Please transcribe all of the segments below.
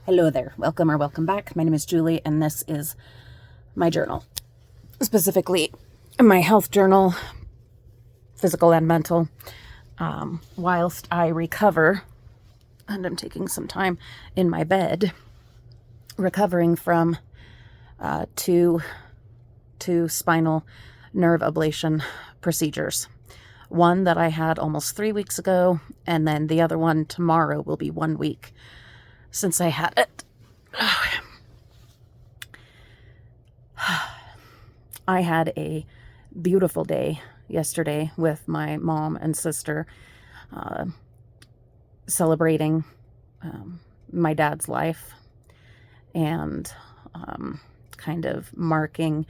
Hello there. Welcome or welcome back. My name is Julie, and this is my journal. Specifically, my health journal, physical and mental, whilst I recover, and I'm taking some time in my bed, recovering from two spinal nerve ablation procedures. One that I had almost 3 weeks ago, and then the other one tomorrow will be 1 week since I had it. I had a beautiful day yesterday with my mom and sister, celebrating my dad's life and kind of marking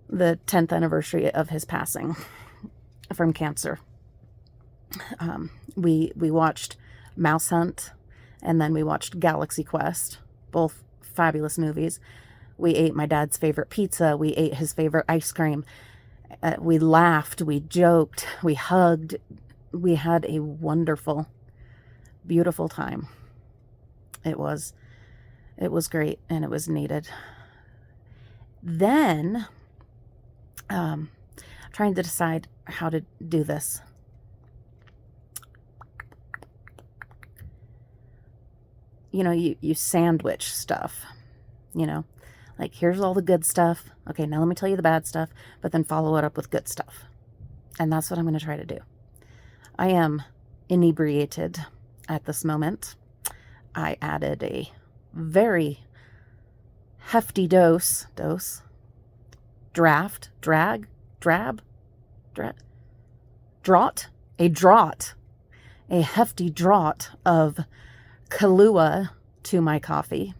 the 10th anniversary of his passing from cancer. We watched Mouse Hunt, and then we watched Galaxy Quest, both fabulous movies. We ate my dad's favorite pizza. We ate his favorite ice cream. We laughed, we joked, we hugged. We had a wonderful, beautiful time. It was great, and it was needed. Then, trying to decide how to do this. You know, you sandwich stuff, like here's all the good stuff. Okay, now let me tell you the bad stuff, but then follow it up with good stuff. And that's what I'm going to try to do. I am inebriated at this moment. I added a very hefty draught, a hefty draught of Kahlua to my coffee,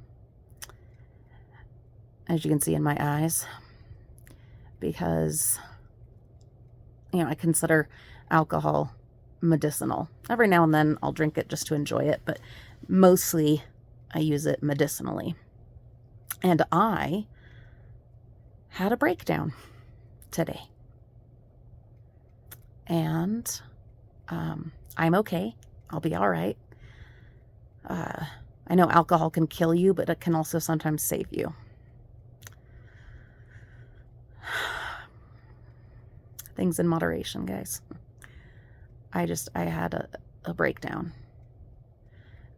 as you can see in my eyes, because, I consider alcohol medicinal. Every now and then I'll drink it just to enjoy it, but mostly I use it medicinally. And I had a breakdown today. And I'm okay. I'll be all right. I know alcohol can kill you, but it can also sometimes save you. Things in moderation, guys. I had a breakdown.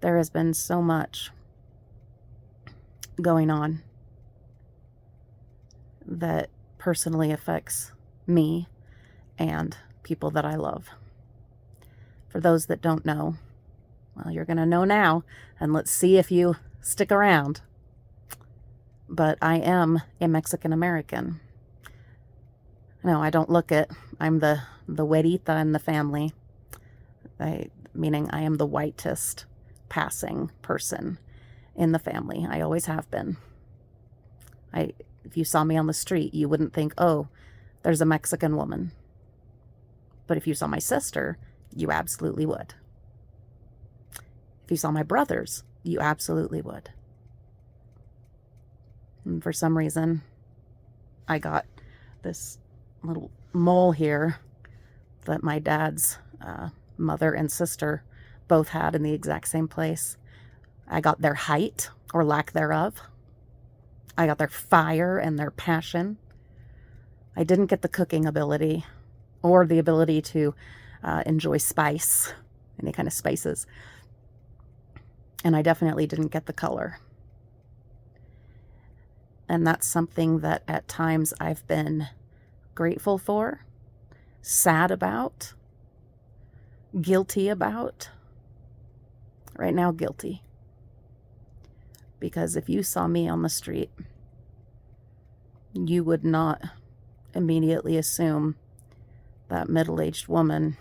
There has been so much going on that personally affects me and people that I love. For those that don't know, well, you're going to know now, and let's see if you stick around. But I am a Mexican American. No, I don't look it. I'm the güerita in the family. Meaning I am the whitest passing person in the family. I always have been. If you saw me on the street, you wouldn't think, oh, there's a Mexican woman. But if you saw my sister, you absolutely would. If you saw my brothers, you absolutely would. And for some reason, I got this little mole here that my dad's mother and sister both had in the exact same place. I got their height, or lack thereof. I got their fire and their passion. I didn't get the cooking ability or the ability to enjoy spice, any kind of spices. And I definitely didn't get the color. And that's something that at times I've been grateful for, sad about, guilty about. Right now, guilty. Because if you saw me on the street, you would not immediately assume that middle-aged woman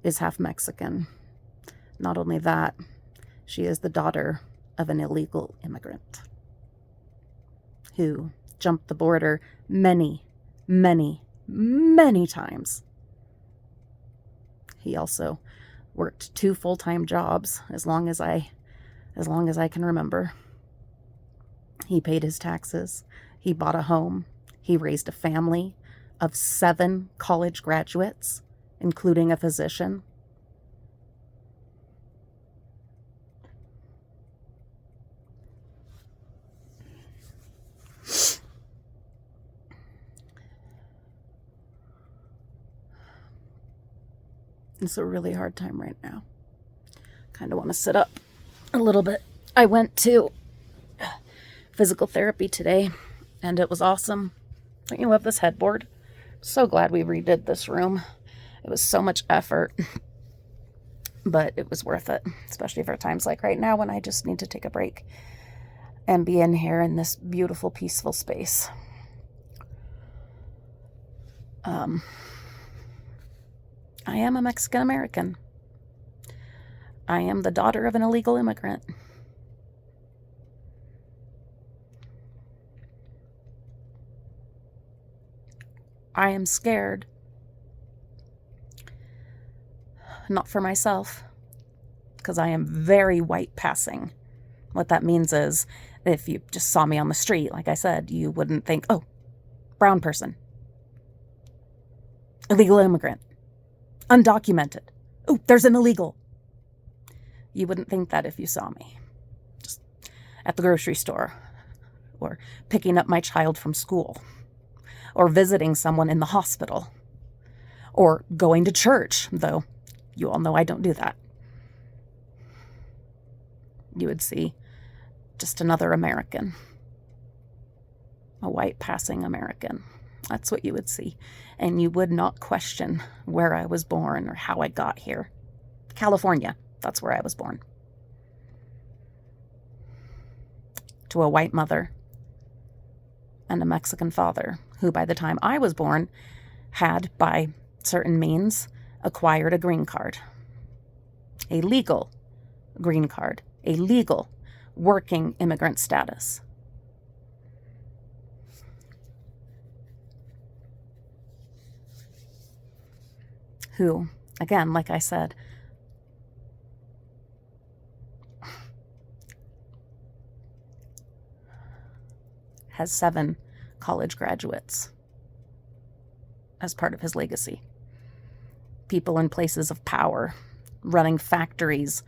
is half Mexican. Not only that, she is the daughter of an illegal immigrant who jumped the border many, many, many times. He also worked 2 full-time jobs as long as I can remember. He paid his taxes. He bought a home. He raised a family of 7 college graduates, including a physician. It's a really hard time right now. Kind of want to sit up a little bit. I went to physical therapy today, and it was awesome. Don't you love this headboard? So glad we redid this room. It was so much effort, but it was worth it, especially for times like right now when I just need to take a break and be in here in this beautiful, peaceful space. I am a Mexican American. I am the daughter of an illegal immigrant. I am scared. Not for myself, because I am very white passing. What that means is, if you just saw me on the street, like I said, you wouldn't think, oh, brown person, illegal immigrant, undocumented. Oh, there's an illegal. You wouldn't think that if you saw me. Just at the grocery store, or picking up my child from school, or visiting someone in the hospital, or going to church, though you all know I don't do that. You would see just another American, a white passing American. That's what you would see. And you would not question where I was born or how I got here. California, that's where I was born. To a white mother and a Mexican father, who by the time I was born had, by certain means, acquired a green card. A legal green card. A legal working immigrant status. Who, again, like I said, has 7 college graduates as part of his legacy. People in places of power, running factories,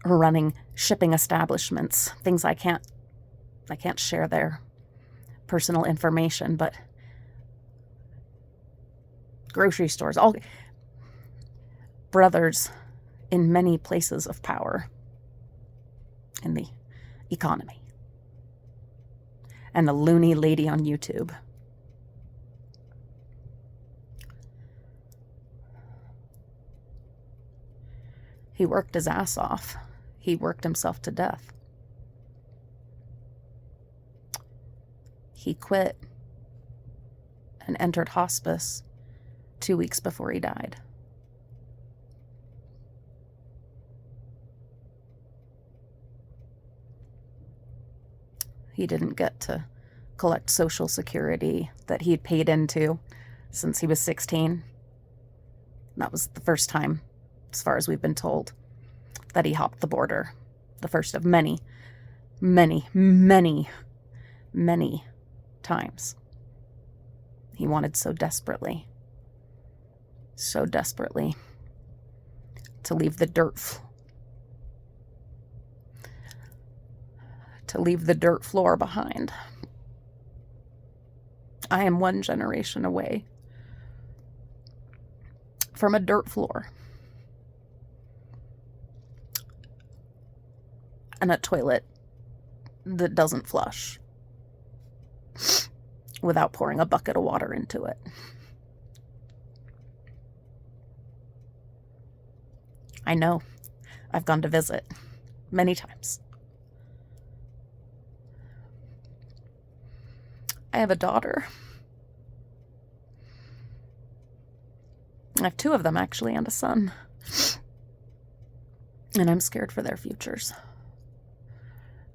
running shipping establishments, things I can't share their personal information, but grocery stores, all brothers in many places of power in the economy. And the loony lady on YouTube. He worked his ass off. He worked himself to death. He quit and entered hospice 2 weeks before he died. He didn't get to collect Social Security that he'd paid into since he was 16. That was the first time, as far as we've been told, that he hopped the border. The first of many, many, many, many times. He wanted so desperately to leave the dirt floor behind. I am 1 generation away from a dirt floor and a toilet that doesn't flush without pouring a bucket of water into it. I know. I've gone to visit many times. I have a daughter. I have 2 of them, actually, and a son. And I'm scared for their futures.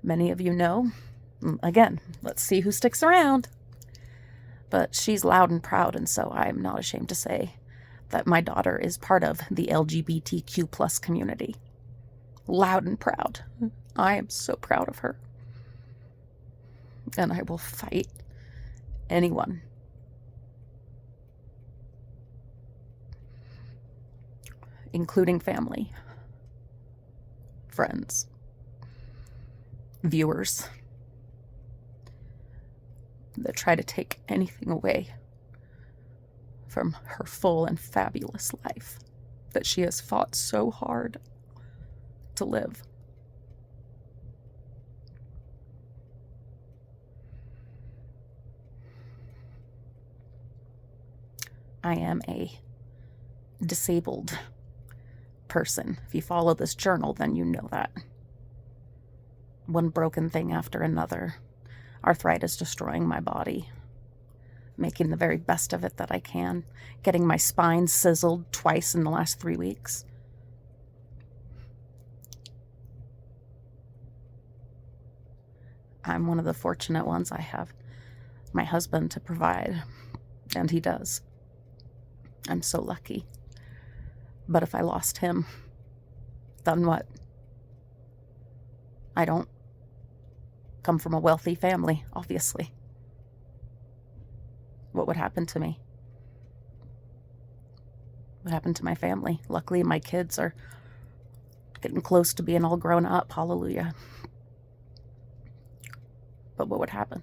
Many of you know. Again, let's see who sticks around. But she's loud and proud, and so I'm not ashamed to say that my daughter is part of the LGBTQ plus community. Loud and proud. I am so proud of her. And I will fight anyone including family, friends, viewers that try to take anything away from her full and fabulous life. that she has fought so hard to live. I am a disabled person. If you follow this journal, then you know that. One broken thing after another. Arthritis destroying my body. Making the very best of it that I can. Getting my spine sizzled twice in the last 3 weeks. I'm one of the fortunate ones. I have my husband to provide, and he does. I'm so lucky. But if I lost him, then what? I don't come from a wealthy family, obviously. What would happen to me? What happened to my family? Luckily, my kids are getting close to being all grown up. Hallelujah. But what would happen?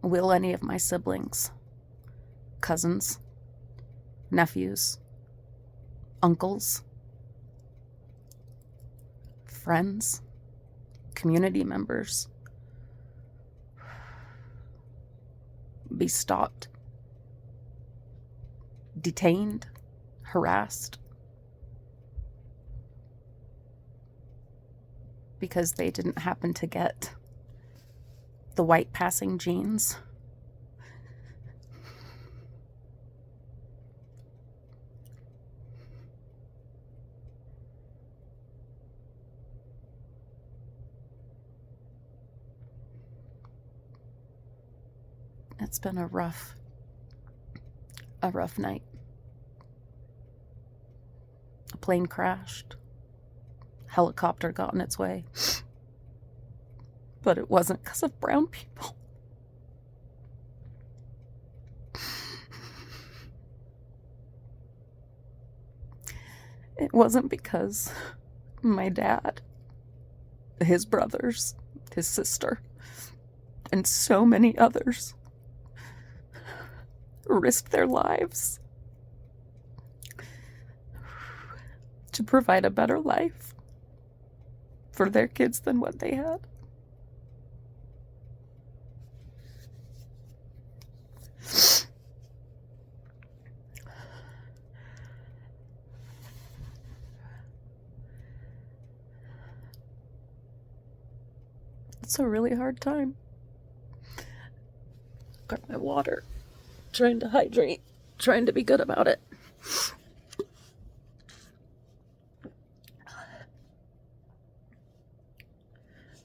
Will any of my siblings, cousins, nephews, uncles, friends, community members be stopped, detained, harassed because they didn't happen to get the white passing genes? It's been a rough night. A plane crashed. Helicopter got in its way. But it wasn't because of brown people. It wasn't because my dad, his brothers, his sister, and so many others risked their lives to provide a better life for their kids than what they had. It's a really hard time. Got my water. Trying to hydrate. Trying to be good about it.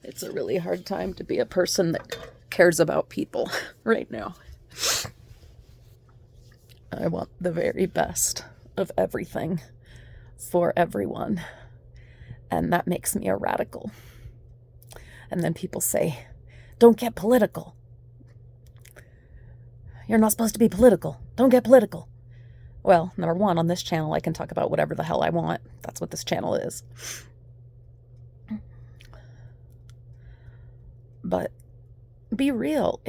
It's a really hard time to be a person that cares about people right now. I want the very best of everything for everyone. And that makes me a radical. And then people say, don't get political. You're not supposed to be political. Don't get political. Well, number one, on this channel, I can talk about whatever the hell I want. That's what this channel is. But be real.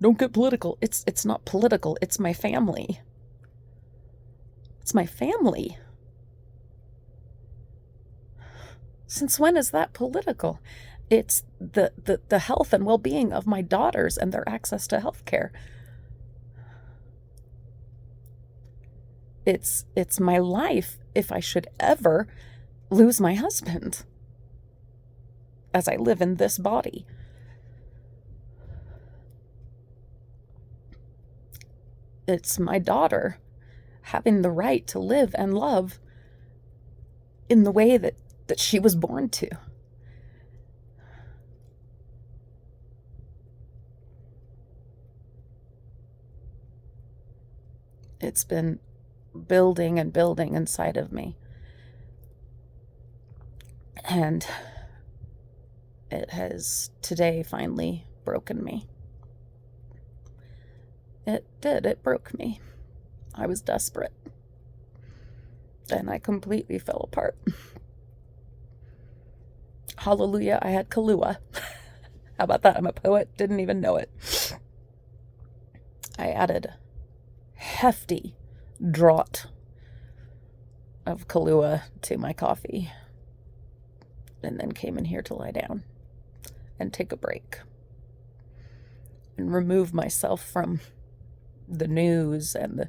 Don't get political. It's not political. It's my family. It's my family. Since when is that political? It's the health and well-being of my daughters and their access to health care. It's my life if I should ever lose my husband as I live in this body. It's my daughter having the right to live and love in the way that she was born to. It's been building and building inside of me. And it has today finally broken me. It did. It broke me. I was desperate. And I completely fell apart. Hallelujah, I had Kahlua. How about that? I'm a poet. Didn't even know it. I added hefty draught of Kahlua to my coffee, and then came in here to lie down and take a break and remove myself from the news and the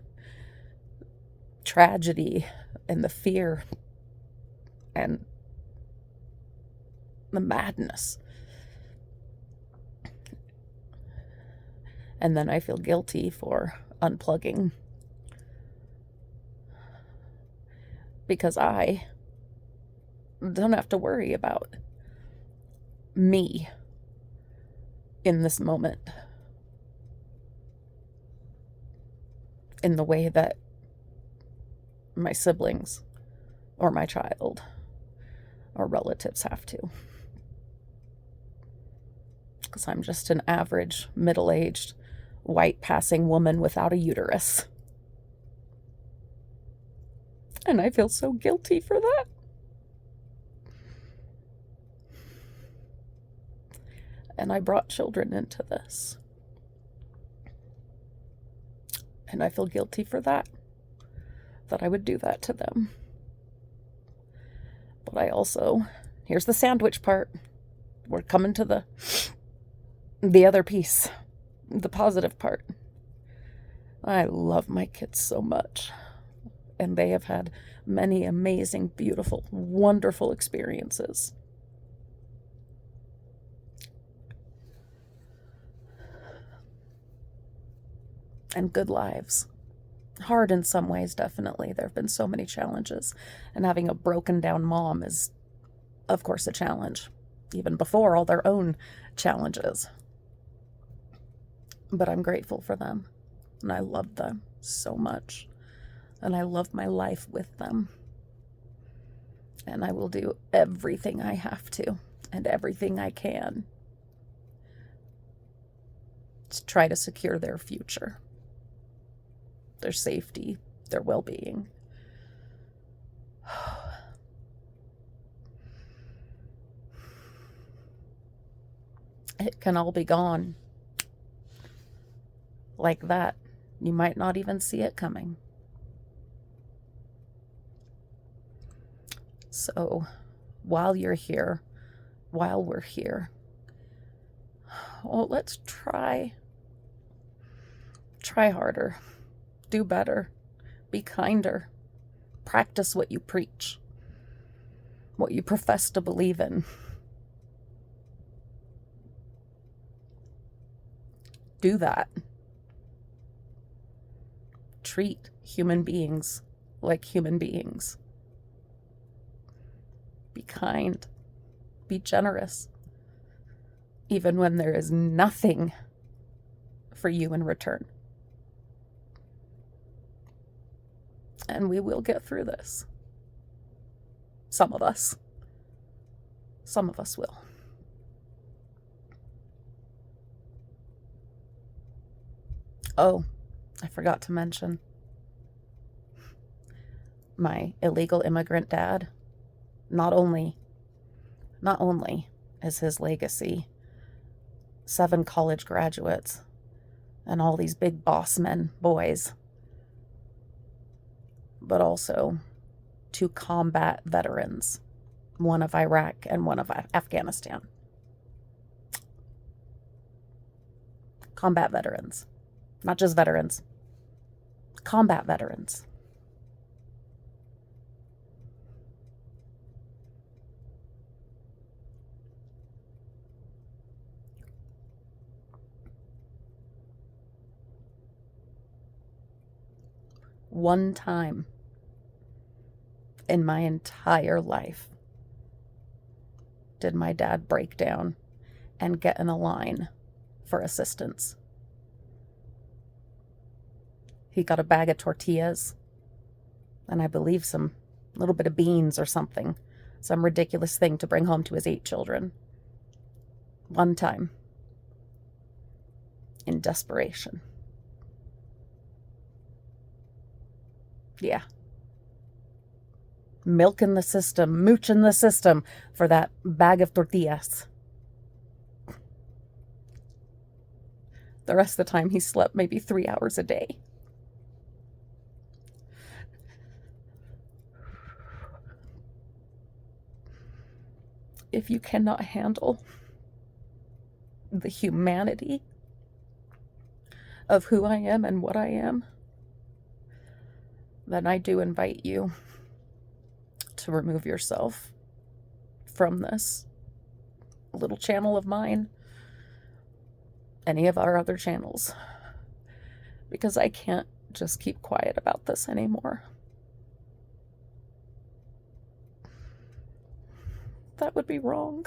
tragedy and the fear and the madness. And then I feel guilty for unplugging because I don't have to worry about me in this moment in the way that my siblings or my child or relatives have to. Because I'm just an average, middle-aged, white-passing woman without a uterus. And I feel so guilty for that. And I brought children into this. And I feel guilty for that I would do that to them. But I also, here's the sandwich part. We're coming to the other piece, the positive part. I love my kids so much. And they have had many amazing, beautiful, wonderful experiences. And good lives. Hard in some ways, definitely. There have been so many challenges. And having a broken down mom is, of course, a challenge. Even before all their own challenges. But I'm grateful for them. And I love them so much. And I love my life with them. And I will do everything I have to and everything I can to try to secure their future, their safety, their well-being. It can all be gone like that. You might not even see it coming. So while you're here, while we're here, well, let's try harder, do better, be kinder, practice what you preach, what you profess to believe in. Do that. Treat human beings like human beings. Be kind. Be generous. Even when there is nothing for you in return. And we will get through this. Some of us. Some of us will. Oh, I forgot to mention. My illegal immigrant dad, not only is his legacy 7 college graduates and all these big boss men, boys, but also 2 combat veterans, one of Iraq and one of Afghanistan. Combat veterans, not just veterans, combat veterans. One time in my entire life did my dad break down and get in a line for assistance. He got a bag of tortillas and I believe some little bit of beans or something, some ridiculous thing to bring home to his 8 children. One time. In desperation. Yeah. Milking the system, mooching the system for that bag of tortillas. The rest of the time he slept maybe 3 hours a day. If you cannot handle the humanity of who I am and what I am, then I do invite you to remove yourself from this little channel of mine, any of our other channels, because I can't just keep quiet about this anymore. That would be wrong.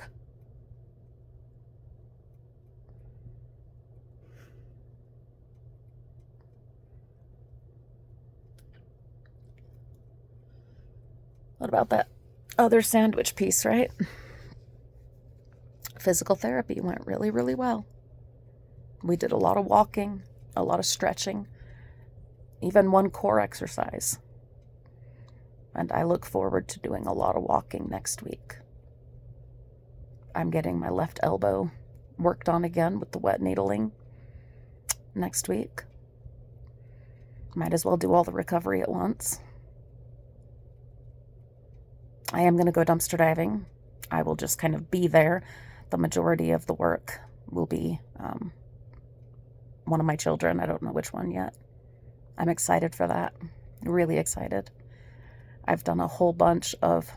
What about that other sandwich piece, right? Physical therapy went really, really well. We did a lot of walking, a lot of stretching, even one core exercise. And I look forward to doing a lot of walking next week. I'm getting my left elbow worked on again with the wet needling next week. Might as well do all the recovery at once. I am going to go dumpster diving. I will just kind of be there. The majority of the work will be one of my children. I don't know which one yet. I'm excited for that. Really excited. I've done a whole bunch of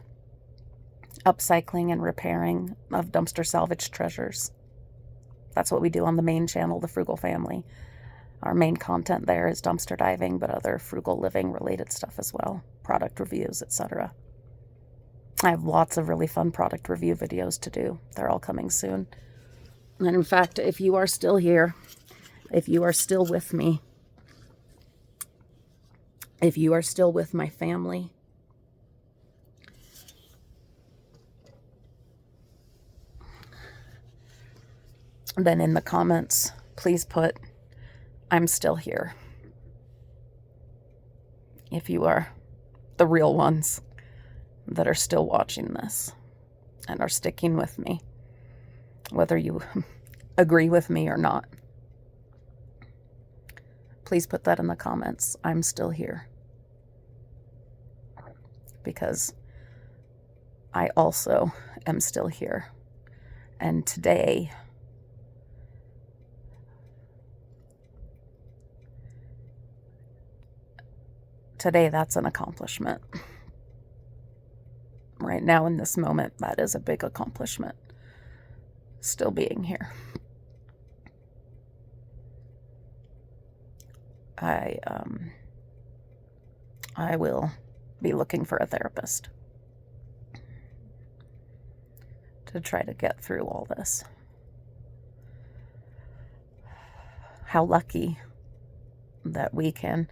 upcycling and repairing of dumpster salvage treasures. That's what we do on the main channel, The Frugal Family. Our main content there is dumpster diving, but other frugal living related stuff as well. Product reviews, etc. I have lots of really fun product review videos to do. They're all coming soon. And in fact, if you are still here, if you are still with me, if you are still with my family, then in the comments, please put, I'm still here. If you are the real ones that are still watching this and are sticking with me, whether you agree with me or not, please put that in the comments. I'm still here. Because I also am still here. And today, that's an accomplishment. Right now in this moment, that is a big accomplishment. Still being here. I will be looking for a therapist to try to get through all this. How lucky that we can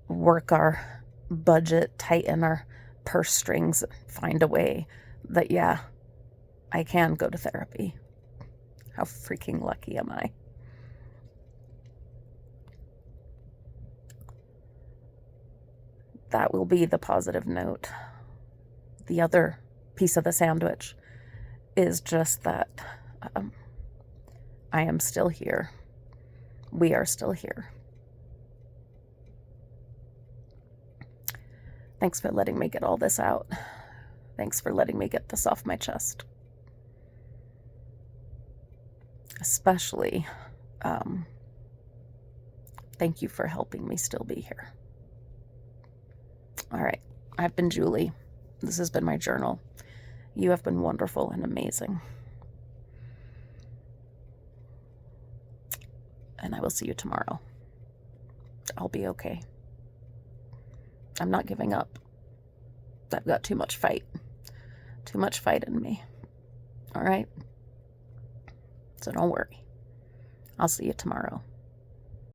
work our budget, tighten our purse strings, find a way that, yeah, I can go to therapy. How freaking lucky am I? That will be the positive note. The other piece of the sandwich is just that I am still here. We are still here. Thanks for letting me get all this out. Thanks for letting me get this off my chest. Especially, thank you for helping me still be here. All right, I've been Julie. This has been my journal. You have been wonderful and amazing. And I will see you tomorrow. I'll be okay. I'm not giving up. I've got too much fight. Too much fight in me. All right? So don't worry. I'll see you tomorrow.